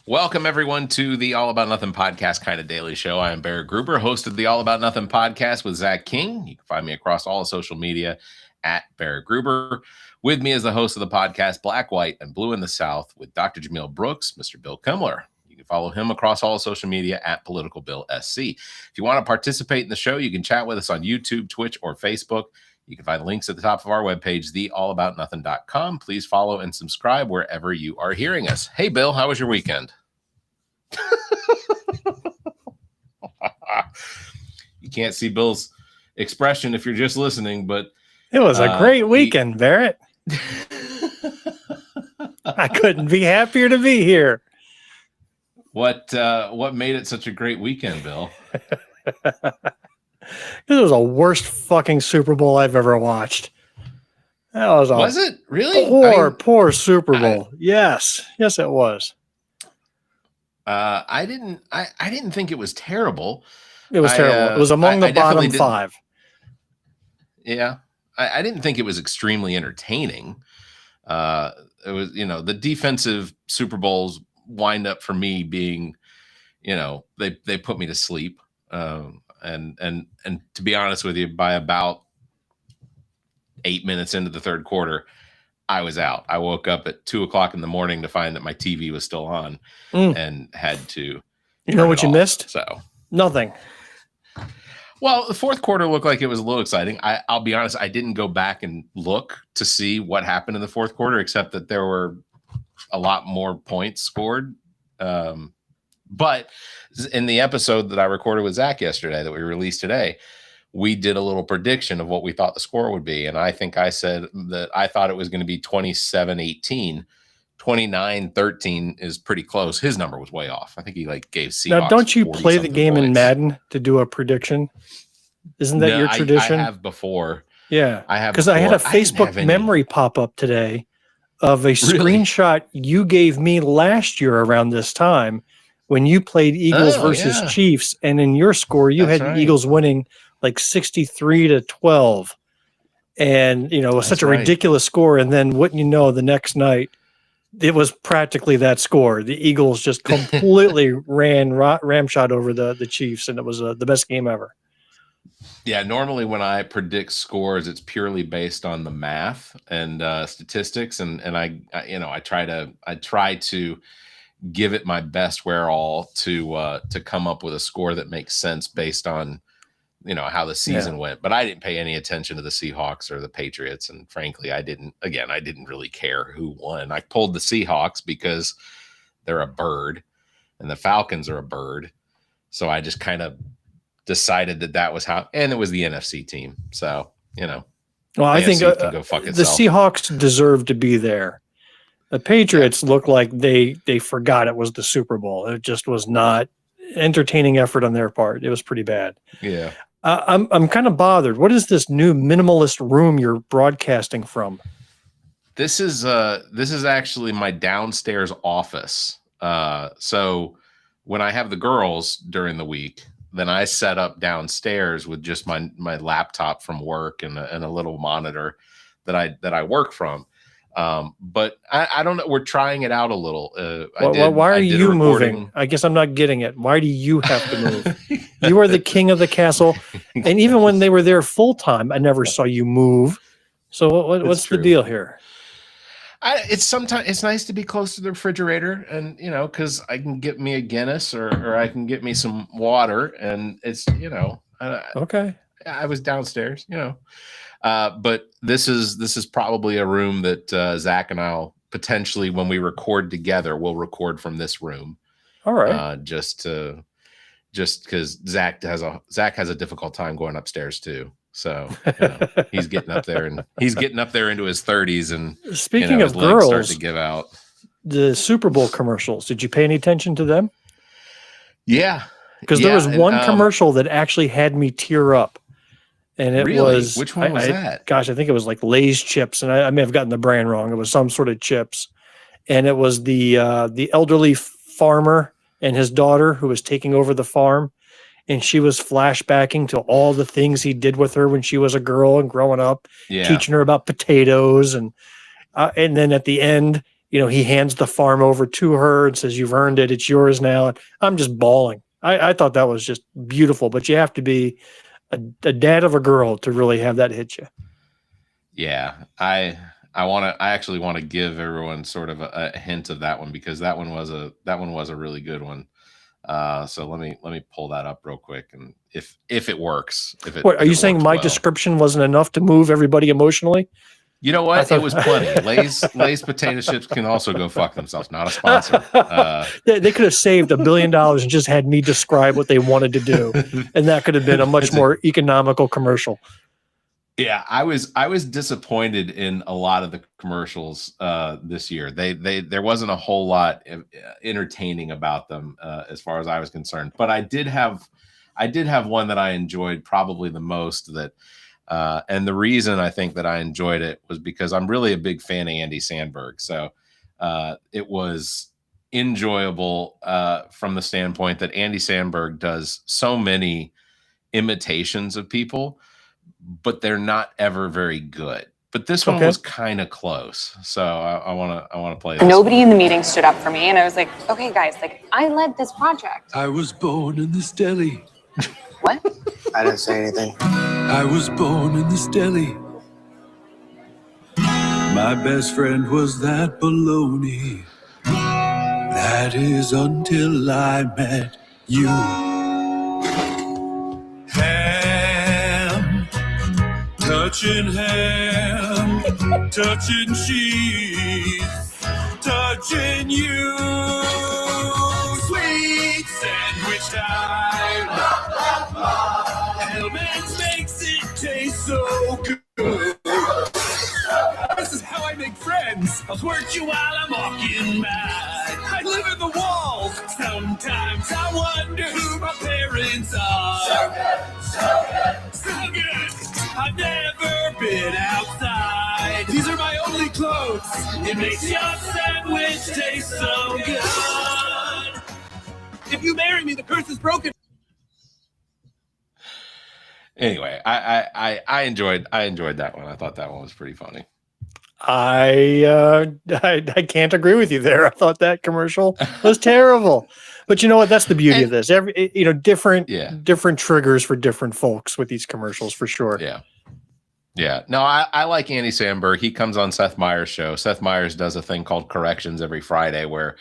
Welcome, everyone, to the All About Nothing podcast kind of daily show. I am Barrett Gruber, host of the All About Nothing podcast with Zach King. You can find me across all social media at Barrett Gruber. With me is the host of the podcast, Black, White, and Blue in the South, with Dr. Jamil Brooks, Mr. Bill Kimler. You can follow him across all social media at Political Bill SC. If you want to participate in the show, you can chat with us on YouTube, Twitch, or Facebook. You can find links at the top of our webpage, theallaboutnothing.com. Please follow and subscribe wherever you are hearing us. Hey, Bill, how was your weekend? You can't see Bill's expression if you're just listening, but it was a great weekend, Barrett. I couldn't be happier to be here. What made it such a great weekend, Bill? This was the worst fucking Super Bowl I've ever watched. That was it really poor Super Bowl? Yes, it was. I didn't think it was terrible. It was terrible. It was among the bottom five. Yeah, I didn't think it was extremely entertaining. It was, the defensive Super Bowls wind up for me being, they put me to sleep. And to be honest with you, by about 8 minutes into the third quarter, I was out. I woke up at 2:00 in the morning to find that my TV was still on and had to. You know what you missed? So nothing. Well, the fourth quarter looked like it was a little exciting. I'll be honest, I didn't go back and look to see what happened in the fourth quarter, except that there were a lot more points scored. But in the episode that I recorded with Zach yesterday that we released today, we did a little prediction of what we thought the score would be. And I think I said that I thought it was going to be 27-18. 29-13 is pretty close. His number was way off. I think he gave Seahawks. Now, don't you play the game in Madden to do a prediction? Isn't that your tradition? I have before. Yeah. I have because I had a Facebook memory pop up today of a screenshot you gave me last year around this time when you played Eagles versus Chiefs, and in your score you had the Eagles winning 63-12, and it was such a ridiculous score. And then wouldn't you know, the next night it was practically that score. The Eagles just completely ramshot over the Chiefs, and it was the best game ever. Yeah, normally when I predict scores, it's purely based on the math and statistics, and I try to give it my best wherewithal to come up with a score that makes sense based on how the season went. But I didn't pay any attention to the Seahawks or the Patriots, and frankly, I didn't really care who won. I pulled the Seahawks because they're a bird, and the Falcons are a bird, so I just kind of decided that was how, and it was the NFC team. So, well, I think the Seahawks deserve to be there. The Patriots look like they forgot it was the Super Bowl. It just was not entertaining effort on their part. It was pretty bad. Yeah. I'm kind of bothered. What is this new minimalist room you're broadcasting from? This is actually my downstairs office. So when I have the girls during the week, then I set up downstairs with just my laptop from work and a little monitor that I work from. But I don't know. We're trying it out a little. Why are you moving? I guess I'm not getting it. Why do you have to move? You are the king of the castle. And even when they were there full time, I never saw you move. So what's the deal here? It's nice to be close to the refrigerator, and because I can get me a Guinness or I can get me some water, and it's okay. I was downstairs, but this is probably a room that Zach and I'll potentially, when we record together, we'll record from this room. All right. Just because Zach has a difficult time going upstairs too. So he's getting up there into his 30s, and speaking of his legs girls, start to give out. The Super Bowl commercials. Did you pay any attention to them? Yeah, because there was one commercial that actually had me tear up, and it was, which one was that? Gosh, I think it was like Lay's chips, and I may have gotten the brand wrong. It was some sort of chips, and it was the elderly farmer and his daughter who was taking over the farm. And she was flashbacking to all the things he did with her when she was a girl and growing up, teaching her about potatoes. And then at the end, he hands the farm over to her and says, "You've earned it. It's yours now." And I'm just bawling. I thought that was just beautiful, but you have to be a dad of a girl to really have that hit you. Yeah. I actually want to give everyone sort of a hint of that one, because that one was a really good one. So let me pull that up real quick, and if it works, What, are you saying my description wasn't enough to move everybody emotionally? You know what? It was plenty. Lay's potato chips can also go fuck themselves. Not a sponsor. They could have saved $1 billion and just had me describe what they wanted to do, and that could have been a much more economical commercial. Yeah, I was disappointed in a lot of the commercials this year. There wasn't a whole lot entertaining about them as far as I was concerned. But I did have one that I enjoyed probably the most. And the reason I think that I enjoyed it was because I'm really a big fan of Andy Samberg. So it was enjoyable from the standpoint that Andy Samberg does so many imitations of people, but they're not ever very good. But this one was kind of close. So I want to play this. Nobody in the meeting stood up for me, and I was like, okay, guys, I led this project. I was born in this deli. What? I didn't say anything. I was born in this deli. My best friend was that baloney. That is until I met you. Ham, touching ham, touching cheese, touching you. Sweet sandwich time. Hellman's makes it taste so good. This is how I make friends. I'll twerk you while I'm walking mad. I live in the walls. Sometimes I wonder who my parents are. So good, so good, so good. I've never been outside. These are my only clothes. It makes your sandwich taste so good. If you marry me, the curse is broken. Anyway, I enjoyed that one. I thought that one was pretty funny. I can't agree with you there. I thought that commercial was terrible. But you know what? That's the beauty of this. Different triggers for different folks with these commercials, for sure. Yeah. No, I like Andy Samberg. He comes on Seth Meyers' show. Seth Meyers does a thing called Corrections every Friday, where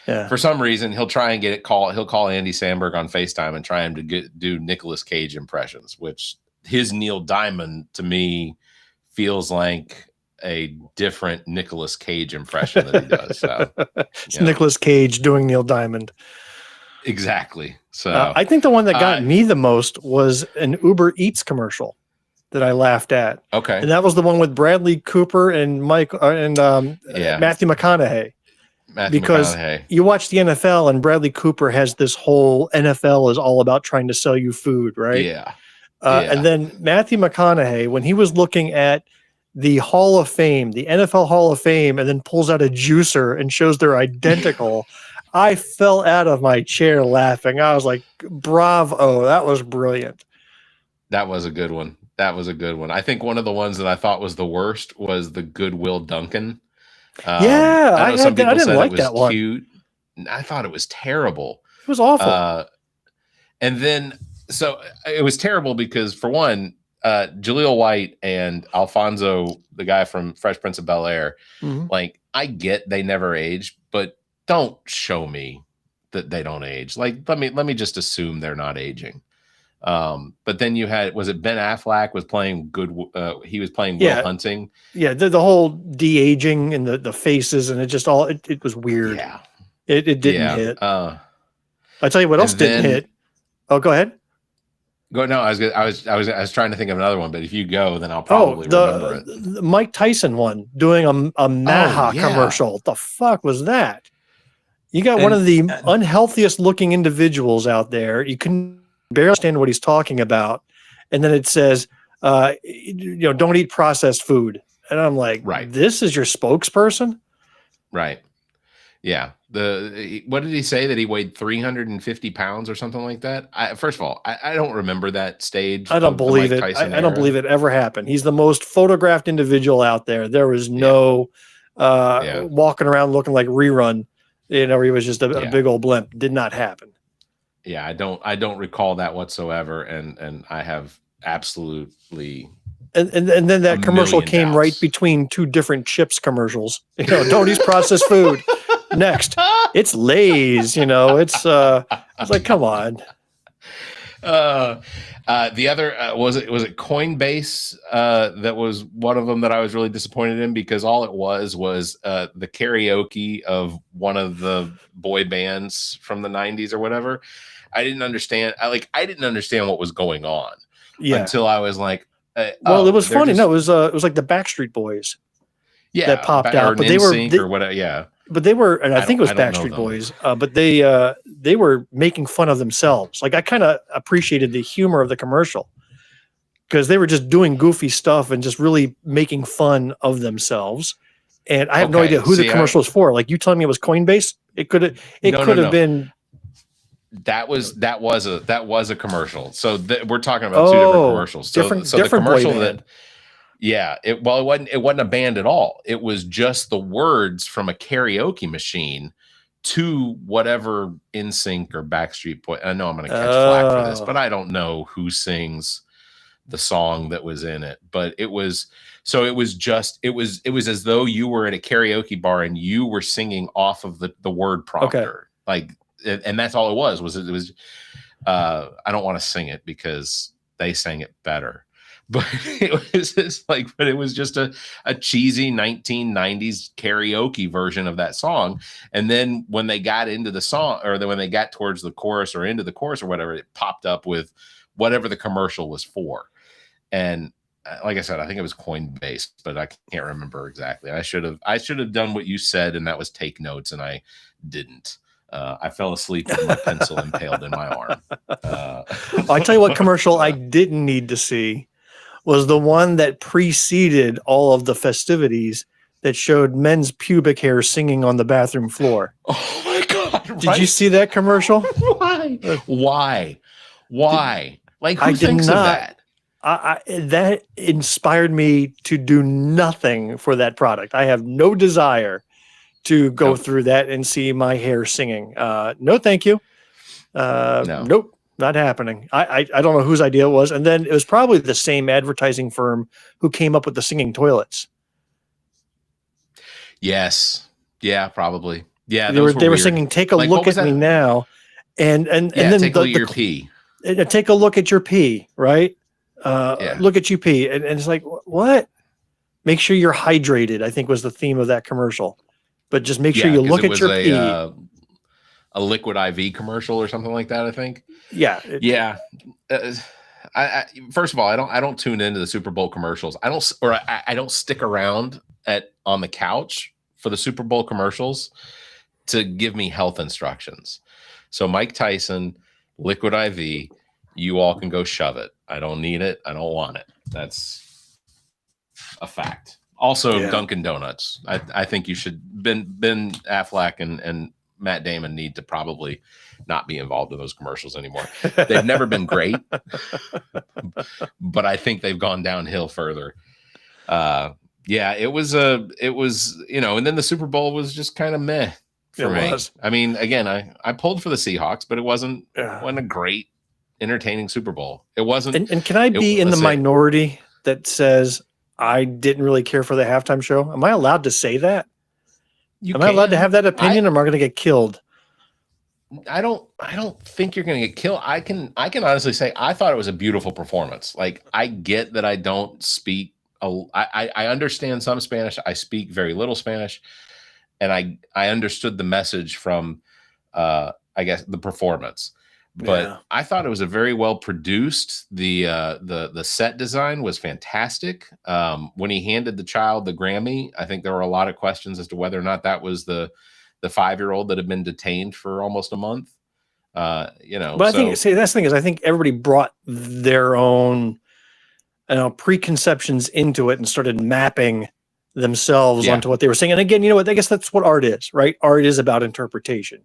for some reason he'll try and he'll call Andy Samberg on FaceTime and try him to do Nicolas Cage impressions, which his Neil Diamond to me feels like a different Nicolas Cage impression that he does. So it's Nicolas Cage doing Neil Diamond. Exactly. So I think the one that got me the most was an Uber Eats commercial that I laughed at. Okay. And that was the one with Bradley Cooper and Matthew McConaughey. Because you watch the NFL and Bradley Cooper has this whole NFL is all about trying to sell you food, right? Yeah. And then Matthew McConaughey, when he was looking at the Hall of Fame, the NFL Hall of Fame, and then pulls out a juicer and shows they're identical, I fell out of my chair laughing. I was like, bravo, that was brilliant. That was a good one. I think one of the ones that I thought was the worst was the Goodwill Duncan. I didn't like that one. Cute. I thought it was terrible. It was awful. And then, so it was terrible because, for one, Jaleel White and Alfonso, the guy from Fresh Prince of Bel-Air, like, I get they never age, but don't show me that they don't age. Like, let me just assume they're not aging. But then you had, was it Ben Affleck was playing he was playing Will Hunting. Yeah, the whole de-aging and the faces, and it just all it was weird. Yeah. It didn't hit. I tell you what else didn't hit. Oh, go ahead. Go. No, I was trying to think of another one, but if you go, then I'll probably remember it. The Mike Tyson one doing a Maha commercial. What the fuck was that? You got one of the unhealthiest looking individuals out there. You can barely understand what he's talking about, and then it says, don't eat processed food. And I'm like, this is your spokesperson? Right. Yeah. What did he say, that he weighed 350 pounds or something like that? First of all, I don't remember that stage. I don't believe it. I don't believe it ever happened. He's the most photographed individual out there. There was no Yeah. walking around looking like Rerun, where he was just a big old blimp. Did not happen. Yeah, I don't recall that whatsoever, and I have absolutely. And then that commercial million came doubts. right between two different chips commercials. Tony's processed food. Next, it's Lay's. It's like, come on. The other was it Coinbase that was one of them that I was really disappointed in, because all it was the karaoke of one of the boy bands from the 90s or whatever. I didn't understand. I didn't understand what was going on until I was like, it was funny. No, it was like the Backstreet Boys. Yeah, that popped out, but they or whatever. Yeah, but they were, and I think it was Backstreet Boys. But they were making fun of themselves. Like, I kind of appreciated the humor of the commercial, because they were just doing goofy stuff and just really making fun of themselves. And I have no idea who the commercial was for. Like, you telling me it was Coinbase? It could have been. That was a commercial. So we're talking about two different commercials. So the commercial it wasn't a band at all. It was just the words from a karaoke machine to whatever NSYNC or Backstreet Boy. I know I'm going to catch flack for this, but I don't know who sings the song that was in it. But it was as though you were at a karaoke bar and you were singing off of the word prompter. And that's all it was I don't want to sing it because they sang it better, but it was just a cheesy 1990s karaoke version of that song. And then when they got into the song, or when they got towards the chorus or into the chorus or whatever, it popped up with whatever the commercial was for. And like I said, I think it was Coinbase, but I can't remember exactly. I should have done what you said, and that was take notes, and I didn't. I fell asleep with my pencil impaled in my arm. I tell you what commercial I didn't need to see was the one that preceded all of the festivities that showed men's pubic hair singing on the bathroom floor. Oh my God. Did you see that commercial? Why? Like, who thinks of that? That inspired me to do nothing for that product. I have no desire to go through that and see my hair singing. No, thank you. Nope, not happening. I don't know whose idea it was. And then it was probably the same advertising firm who came up with the singing toilets. Yes. Yeah, probably. Yeah. They were singing, "Take a look at me now." And then take a look at your pee. Take a look at your pee, right? Look at you pee. And it's like, what? Make sure you're hydrated, I think was the theme of that commercial. But just make sure you look at your pee. A liquid IV commercial or something like that, I think. Yeah. I first of all, I don't tune into the Super Bowl commercials. I don't stick around on the couch for the Super Bowl commercials to give me health instructions. So Mike Tyson, liquid IV, you all can go shove it. I don't need it. I don't want it. That's a fact. Also, Dunkin' Donuts. I think you should. Ben Affleck and Matt Damon need to probably not be involved in those commercials anymore. They've never been great, but I think they've gone downhill further. It was, and then the Super Bowl was just kind of meh for me. I mean, again, I pulled for the Seahawks, but it wasn't a great, entertaining Super Bowl. It wasn't. And can I be in the minority that says I didn't really care for the halftime show? Am I allowed to say that? Am I allowed to have that opinion, or am I going to get killed? I don't think you're going to get killed. I can honestly say I thought it was a beautiful performance. Like, I get that I don't speak. I understand some Spanish. I speak very little Spanish, and I understood the message from I guess the performance. But I thought it was a very well produced. The set design was fantastic. When he handed the child the Grammy, I think there were a lot of questions as to whether or not that was the 5-year-old that had been detained for almost a month. But I think that's the thing is I think everybody brought their own preconceptions into it and started mapping themselves onto what they were saying. And again, I guess that's what art is, right? Art is about interpretation.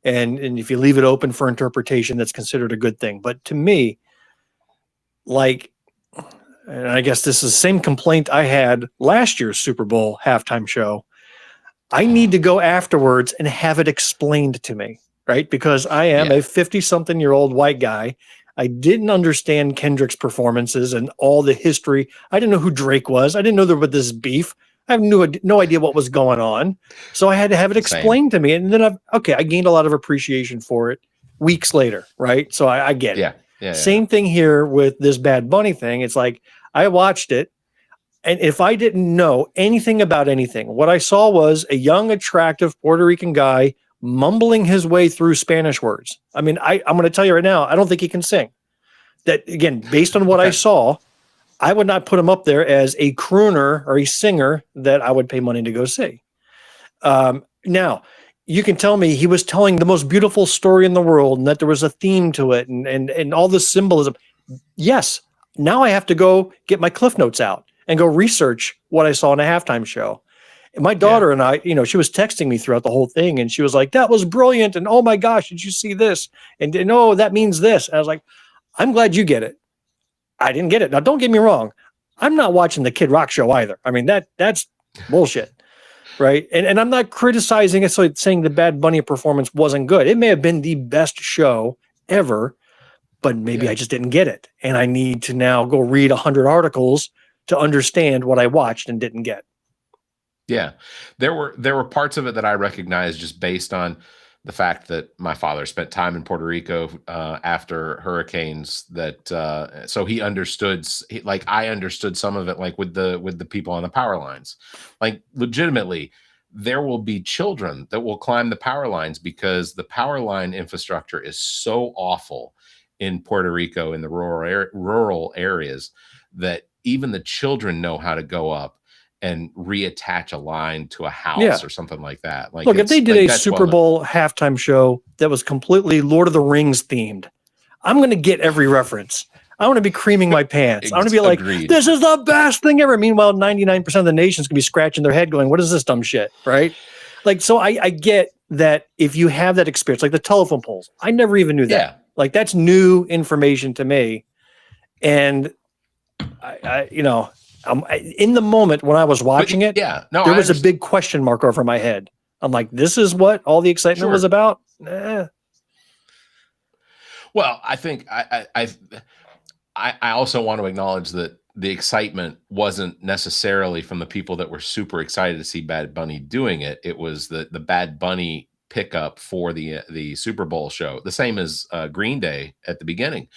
And if you leave it open for interpretation, that's considered a good thing. But to me, and I guess this is the same complaint I had last year's Super Bowl halftime show, I need to go afterwards and have it explained to me, right? Because I am a 50-something-year-old white guy. I didn't understand Kendrick's performances and all the history. I didn't know who Drake was. I didn't know there was this beef. I have no idea what was going on. So I had to have it explained to me. And then I gained a lot of appreciation for it weeks later, right? So I get it. Same thing here with this Bad Bunny thing. It's like I watched it, and if I didn't know anything about anything, what I saw was a young, attractive Puerto Rican guy mumbling his way through Spanish words. I mean, I'm going to tell you right now, I don't think he can sing. That, again, based on what I saw, I would not put him up there as a crooner or a singer that I would pay money to go see. Now, you can tell me he was telling the most beautiful story in the world and that there was a theme to it and all the symbolism. Yes. Now I have to go get my Cliff Notes out and go research what I saw in a halftime show. And my daughter and I, she was texting me throughout the whole thing, and she was like, that was brilliant. And oh my gosh, did you see this? And no, that means this. And I was like, I'm glad you get it. I didn't get it. Now, don't get me wrong. I'm not watching the Kid Rock show either. I mean, that's bullshit. Right. And I'm not criticizing it, so saying the Bad Bunny performance wasn't good. It may have been the best show ever, but maybe I just didn't get it. And I need to now go read 100 articles to understand what I watched and didn't get. Yeah. There were parts of it that I recognized just based on the fact that my father spent time in Puerto Rico after hurricanes, that so he understood, like I understood some of it, like with the people on the power lines. Like legitimately, there will be children that will climb the power lines because the power line infrastructure is so awful in Puerto Rico in the rural areas that even the children know how to go up and reattach a line to a house or something like that. Like, look, if they did a Super Bowl halftime show that was completely Lord of the Rings themed, I'm going to get every reference. I want to be creaming my pants. I want to be like, this is the best thing ever. Meanwhile, 99% of the nation's going to be scratching their head going, what is this dumb shit? Right? Like, so I get that if you have that experience, like the telephone poles, I never even knew that. Yeah. Like, that's new information to me. And I in the moment when I was watching it, there was a big question mark over my head. I'm like, this is what all the excitement was about? Well, I think I also want to acknowledge that the excitement wasn't necessarily from the people that were super excited to see Bad Bunny doing it. It was the Bad Bunny pickup for the Super Bowl show, the same as Green Day at the beginning.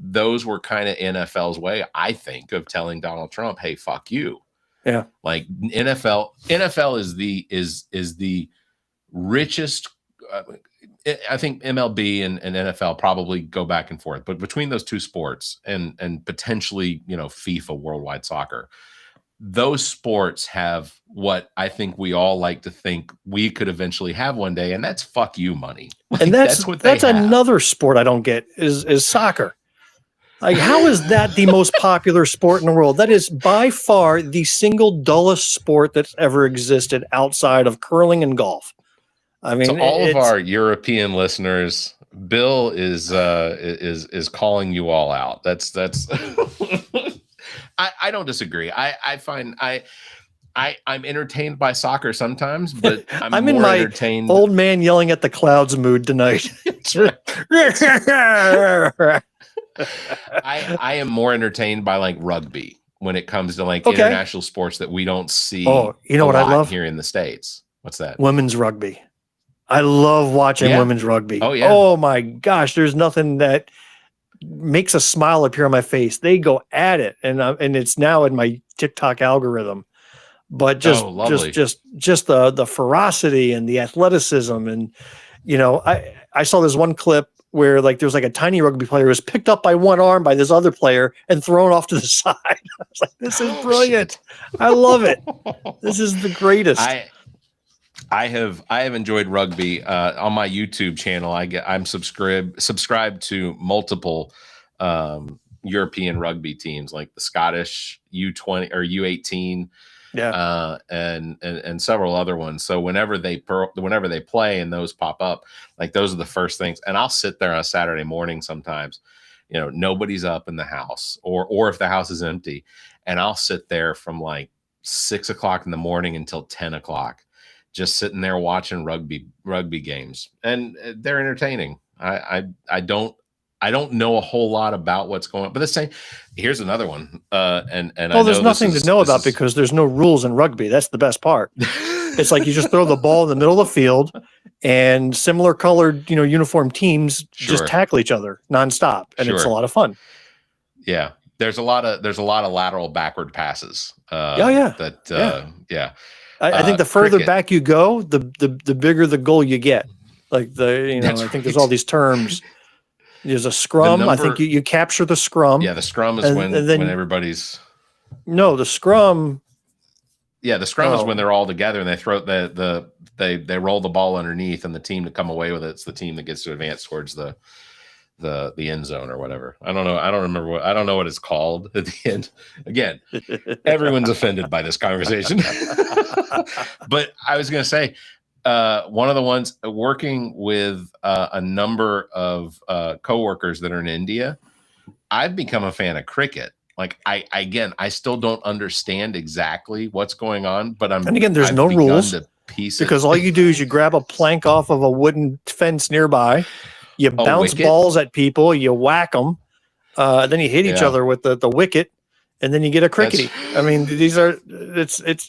Those were kind of NFL's way, I think, of telling Donald Trump, "Hey, fuck you." Yeah, like NFL is the richest. I think MLB and NFL probably go back and forth, but between those two sports and potentially FIFA Worldwide Soccer, those sports have what I think we all like to think we could eventually have one day, and that's fuck you money. Like, and that's another sport I don't get is soccer. Like, how is that the most popular sport in the world? That is by far the single dullest sport that's ever existed outside of curling and golf. I mean, so all of our European listeners, Bill is calling you all out. That's I don't disagree. I find I'm entertained by soccer sometimes, but I'm more in my entertained. Old man yelling at the clouds mood tonight. I am more entertained by like rugby when it comes to like international sports that we don't see. Oh, you know what I love here in the States? What's that? Women's rugby. I love watching women's rugby. Oh yeah. Oh my gosh, there's nothing that makes a smile appear on my face. They go at it, and it's now in my TikTok algorithm. But just the ferocity and the athleticism, and I saw this one clip where like there's like a tiny rugby player who was picked up by one arm by this other player and thrown off to the side. I was like, this is brilliant. I love it. This is the greatest. I have enjoyed rugby on my YouTube channel. I'm subscribed to multiple European rugby teams like the Scottish U20 or U18. And several other ones. So whenever they play and those pop up, like those are the first things. And I'll sit there on a Saturday morning sometimes, nobody's up in the house, or if the house is empty, and I'll sit there from like 6 o'clock in the morning until 10 o'clock, just sitting there watching rugby games, and they're entertaining. I don't know a whole lot about what's going on, but the same. Here's another one. And well, there's nothing to know about because there's no rules in rugby. That's the best part. It's like you just throw the ball in the middle of the field, and similar colored, uniform teams just tackle each other nonstop, and it's a lot of fun. Yeah, there's a lot of lateral backward passes. I think the further back you go, the bigger the goal you get. Like I think there's all these terms. There's a scrum. I think you capture the scrum. Yeah, the scrum is when everybody's. No, the scrum. Yeah, the scrum is when they're all together and they throw they roll the ball underneath, and the team to come away with it's the team that gets to advance towards the end zone or whatever. I don't know. I don't know what it's called at the end. Again, everyone's offended by this conversation. But I was going to say, one of the ones working with a number of coworkers that are in India, I've become a fan of cricket. Like I still don't understand exactly what's going on, but there's no rules because all you do is you grab a plank off of a wooden fence nearby, you bounce balls at people, you whack them, then you hit each other with the wicket, and then you get a crickety.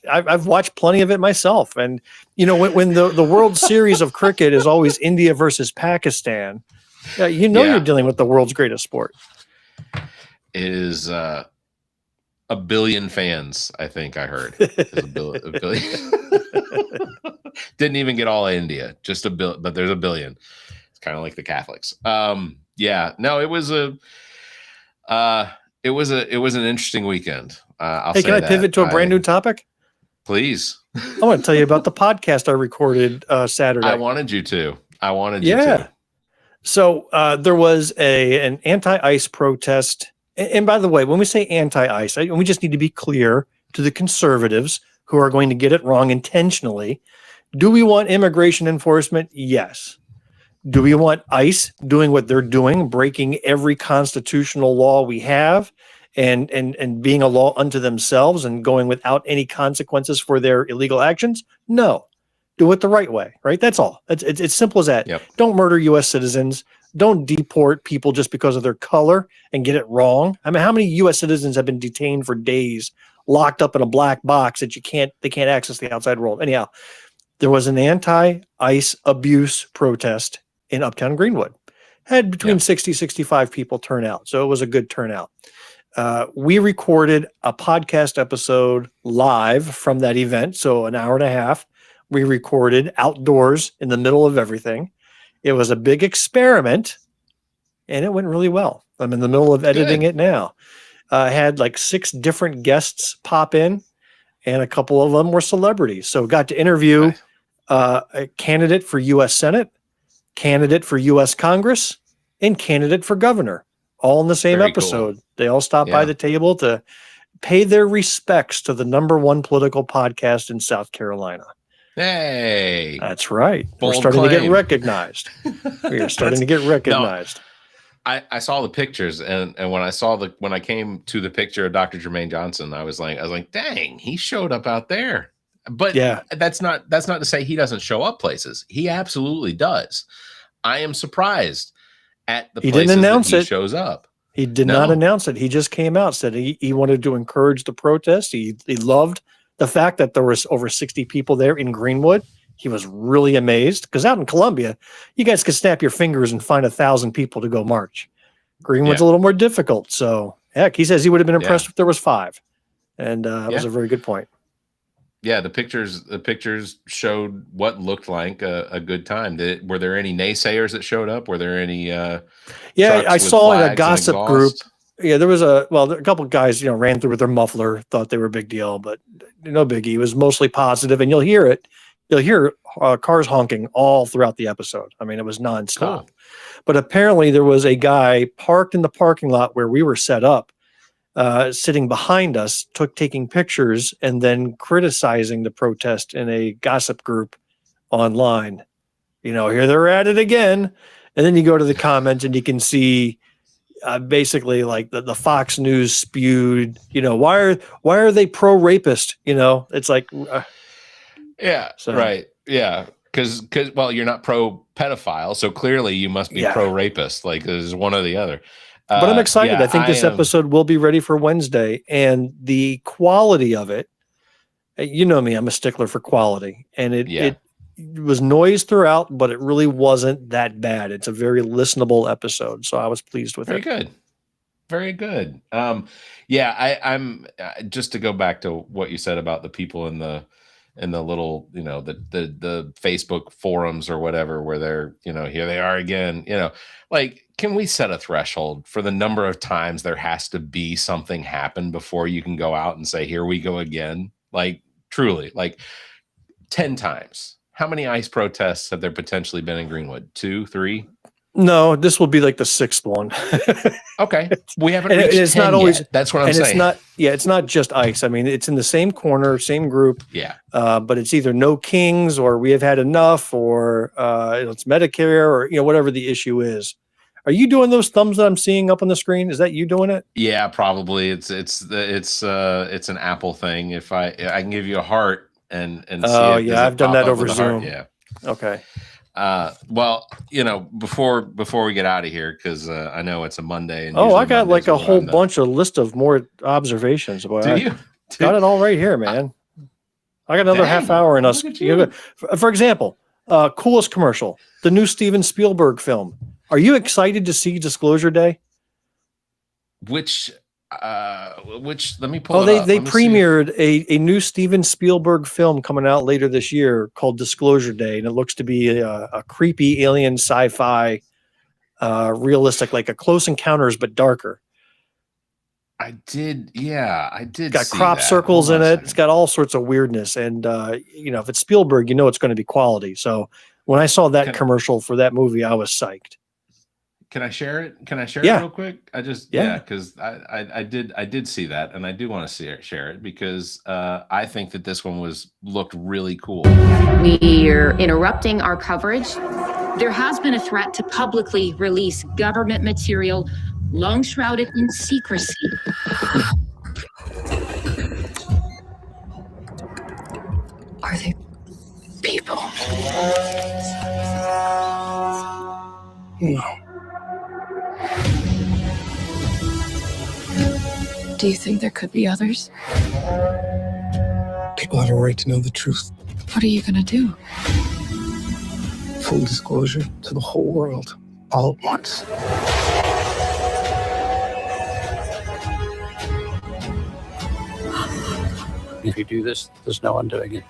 I've watched plenty of it myself, and when the World Series of cricket is always India versus Pakistan, you're dealing with the world's greatest sport. Is a billion fans, I think I heard. A billion. Didn't even get all of India, just a billion, but there's a billion. It's kind of like the Catholics. It was an interesting weekend. Can I pivot to a brand new topic? Please. I want to tell you about the podcast I recorded Saturday. I wanted you to. So there was an anti-ICE protest. And by the way, when we say anti-ICE, we just need to be clear to the conservatives who are going to get it wrong intentionally. Do we want immigration enforcement? Yes. Do we want ICE doing what they're doing, breaking every constitutional law we have and being a law unto themselves and going without any consequences for their illegal actions? No. Do it the right way, right? That's all. It's simple as that. Yep. Don't murder U.S. citizens. Don't deport people just because of their color and get it wrong. I mean, how many U.S. citizens have been detained for days, locked up in a black box that they can't access the outside world? Anyhow, there was an anti-ICE abuse protest in Uptown Greenwood. Had between 60, 65 people turn out. So it was a good turnout. We recorded a podcast episode live from that event. So an hour and a half. We recorded outdoors in the middle of everything. It was a big experiment, and it went really well. I'm in the middle of editing it now. I had like 6 different guests pop in, and a couple of them were celebrities. So got to interview a candidate for U.S. Senate, candidate for U.S. Congress, and candidate for governor, all in the same episode. Cool. They all stopped by the table to pay their respects to the #1 political podcast in South Carolina. Hey, that's right. Bold We're starting claim. to get recognized. We are starting to get recognized. No, I saw the pictures, and when I came to the picture of Dr. Jermaine Johnson, I was like, dang, he showed up out there. But that's not to say he doesn't show up places. He absolutely does. I am surprised at the places that he shows up. He did not announce it. He just came out, said he wanted to encourage the protest. He loved the fact that there was over 60 people there in Greenwood. He was really amazed because out in Columbia, you guys could snap your fingers and find 1,000 people to go march. Greenwood's a little more difficult. So heck, he says he would have been impressed if there was 5. And that was a very good point. Yeah, the pictures showed what looked like a good time. Were there any naysayers that showed up? Were there any I saw in a gossip group. Yeah, there was a couple of guys, ran through with their muffler, thought they were a big deal, but no biggie. It was mostly positive, and you'll hear it. You'll hear cars honking all throughout the episode. I mean, it was nonstop. Cool. But apparently there was a guy parked in the parking lot where we were set up, sitting behind us, taking pictures and then criticizing the protest in a gossip group online. Here they're at it again. And then you go to the comments and you can see basically like the Fox News spewed, why are they pro-rapist? It's like, right. Yeah, because well, you're not pro pedophile, so clearly you must be pro rapist. Like there's one or the other. But I'm excited. Yeah, I think this episode will be ready for Wednesday, and the quality of it. You know me, I'm a stickler for quality, and it was noise throughout, but it really wasn't that bad. It's a very listenable episode, so I was pleased with very it. good. Very good. I'm just to go back to what you said about the people in the little, the Facebook forums or whatever, where they're, here they are again, like, can we set a threshold for the number of times there has to be something happen before you can go out and say, here we go again? Like, truly, like 10 times. How many ICE protests have there potentially been in Greenwood? 2, 3? No, this will be like the 6th one. Okay, we haven't reached it's 10 not always yet. That's what I'm saying. It's not just ICE. I mean, it's in the same corner, same group. Yeah. But it's either no kings, or we have had enough, or it's Medicare, or whatever the issue is. Are you doing those thumbs that I'm seeing up on the screen? Is that you doing it? Yeah, probably. It's an Apple thing. If I can give you a heart and oh see it, yeah, I've done that over Zoom. Yeah. Okay. Well, before we get out of here, because I know it's a Monday. And I got like a whole bunch of list of more observations. Boy, Do you? Got it all right here, man. I got another half hour in us. For example, coolest commercial, the new Steven Spielberg film. Are you excited to see Disclosure Day? Which let me pull it up. They premiered a new Steven Spielberg film coming out later this year called Disclosure Day, and it looks to be a creepy alien sci-fi, realistic, like a Close Encounters but darker. I did Got crop circles in it. It's got all sorts of weirdness, and if it's Spielberg, it's going to be quality. So when I saw that commercial for that movie, I was psyched. Can I share it? Can I share it real quick? Because I did see that, and I do want to share it because I think that this one looked really cool. We're interrupting our coverage. There has been a threat to publicly release government material long shrouded in secrecy. Are they people? No. Do you think there could be others? People have a right to know the truth. What are you gonna do? Full disclosure to the whole world, all at once. If you do this, there's no undoing it.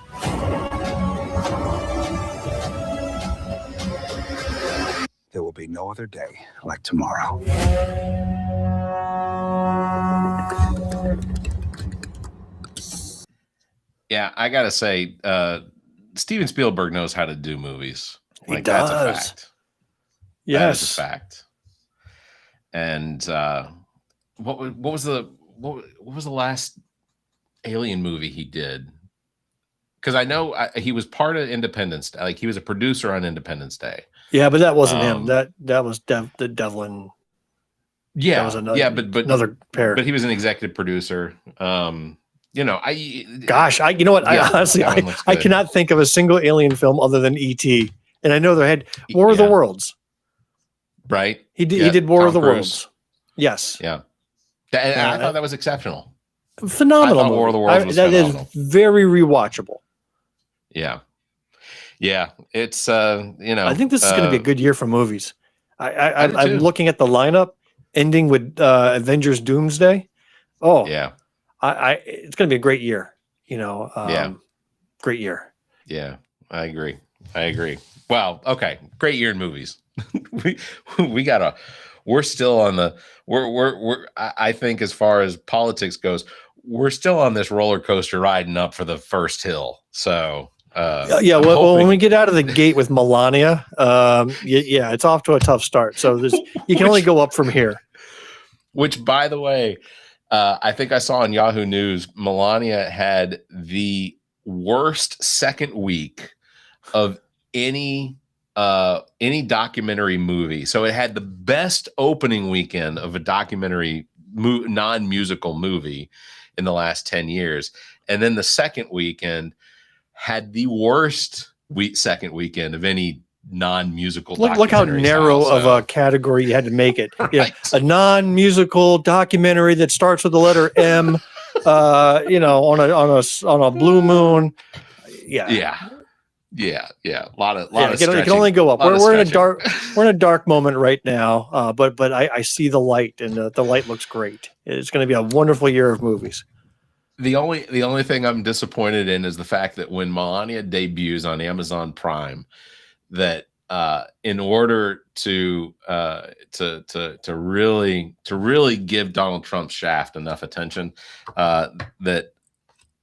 There will be no other day like tomorrow. Yeah, I gotta say, Steven Spielberg knows how to do movies. He does. That's a fact. Yes, that is a fact. And what was the last alien movie he did? Because I know he was part of Independence Day. Like he was a producer on Independence Day. Yeah, but that wasn't him. That was the Devlin. Yeah, that was another pair. But he was an executive producer. You know what? I honestly, I cannot think of a single alien film other than E.T. And I know they had War of the Worlds. Right. He did War of the Worlds. Yes. Yeah. And I thought that was exceptional. Phenomenal. I thought War of the Worlds was phenomenal. Is very rewatchable. Yeah. Yeah. It's I think this is going to be a good year for movies. I'm looking at the lineup ending with Avengers Doomsday. Oh yeah. It's going to be a great year, great year. Yeah, I agree. Wow. Okay. Great year in movies. we're still on I think as far as politics goes, we're still on this roller coaster riding up for the first hill. So, well, when we get out of the gate with Melania, it's off to a tough start. So you can only go up from here. Which, by the way, I think I saw on Yahoo News, Melania had the worst second week of any documentary movie. So it had the best opening weekend of a documentary non-musical movie in the last 10 years. And then the second weekend had the worst second weekend of any non-musical. Look how narrow of a category you had to make it. Right. Yeah, a non-musical documentary that starts with the letter M, on a blue moon. Yeah. A lot of It can only go up. We're in a dark moment right now. But I see the light, and the light looks great. It's going to be a wonderful year of movies. The only thing I'm disappointed in is the fact that when Melania debuts on Amazon Prime, that in order to really give Donald Trump's shaft enough attention, that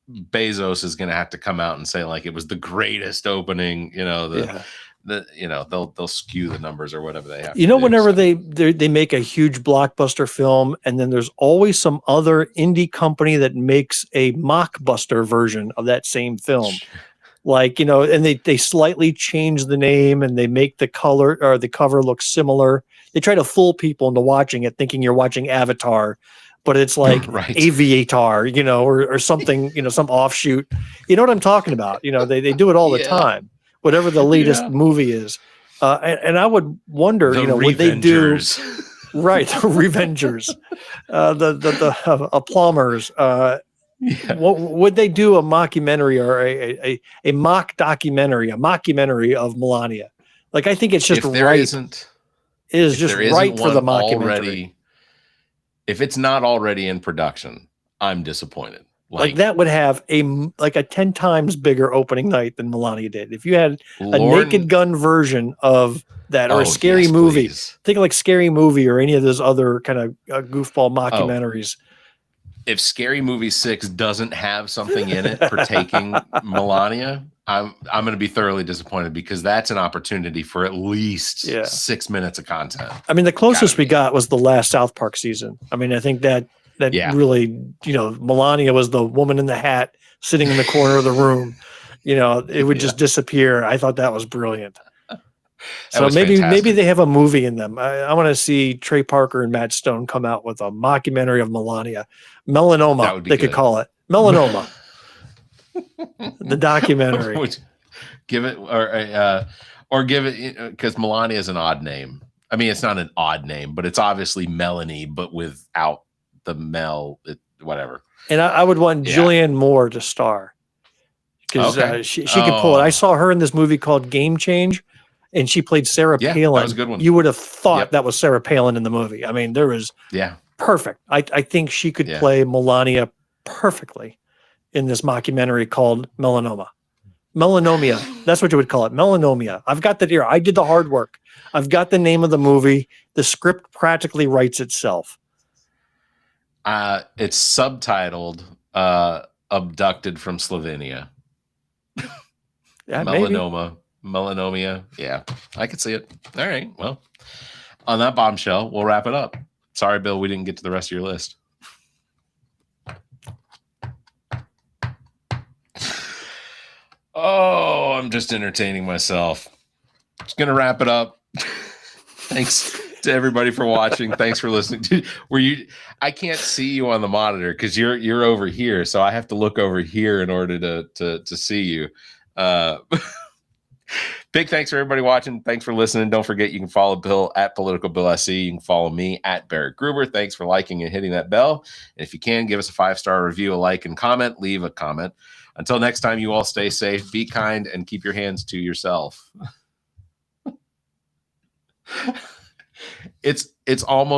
Bezos is going to have to come out and say like it was the greatest opening. They'll skew the numbers or whatever they have. Whenever they make a huge blockbuster film, and then there's always some other indie company that makes a mockbuster version of that same film. Like, and they slightly change the name, and they make the color or the cover look similar. They try to fool people into watching it, thinking you're watching Avatar, but it's like right. Aviator, or something, some offshoot. You know what I'm talking about? They do it all the time, whatever the latest movie is. And I would wonder, would they do right? The Revengers, the plumbers. What would they do a mockumentary or a mock documentary, a mockumentary of Melania? Like, I think it's just right. It is just right for the mockumentary. If it's not already in production, I'm disappointed. Like that would have a 10 times bigger opening night than Melania did. If you had a Naked Gun version of that, or a Scary Movie, think of like Scary Movie or any of those other kind of goofball mockumentaries. If Scary Movie 6 doesn't have something in it for taking Melania, I'm going to be thoroughly disappointed, because that's an opportunity for at least 6 minutes of content. I mean, the closest we got was the last South Park season. I mean, I think that really, Melania was the woman in the hat sitting in the corner of the room. It would just disappear. I thought that was brilliant. So maybe they have a movie in them. I want to see Trey Parker and Matt Stone come out with a mockumentary of Melania. Melanoma, they could call it. Melanoma. The documentary. Give it, or give it, because Melania is an odd name. I mean, it's not an odd name, but it's obviously Melanie, but without the whatever. And I would want Julianne Moore to star, because she could pull it. I saw her in this movie called Game Change, and she played Sarah Palin. That was a good one. You would have thought that was Sarah Palin in the movie. I mean, there was perfect. I think she could play Melania perfectly in this mockumentary called Melanoma. Melanomia. That's what you would call it. Melanomia. I've got that here. I did the hard work. I've got the name of the movie. The script practically writes itself. It's subtitled Abducted from Slovenia. Melanoma. Melanomia. Yeah, I could see it. All right. Well, on that bombshell, we'll wrap it up. Sorry, Bill, we didn't get to the rest of your list. Oh, I'm just entertaining myself. Just going to wrap it up. Thanks to everybody for watching. Thanks for listening. I can't see you on the monitor because you're over here, so I have to look over here in order to see you. Big thanks for everybody watching. Thanks for listening. Don't forget, you can follow Bill at Political Bill SC. You can follow me at Barrett Gruber. Thanks for liking and hitting that bell. And if you can, give us a 5-star review, a like, and comment. Leave a comment. Until next time, you all stay safe, be kind, and keep your hands to yourself. It's almost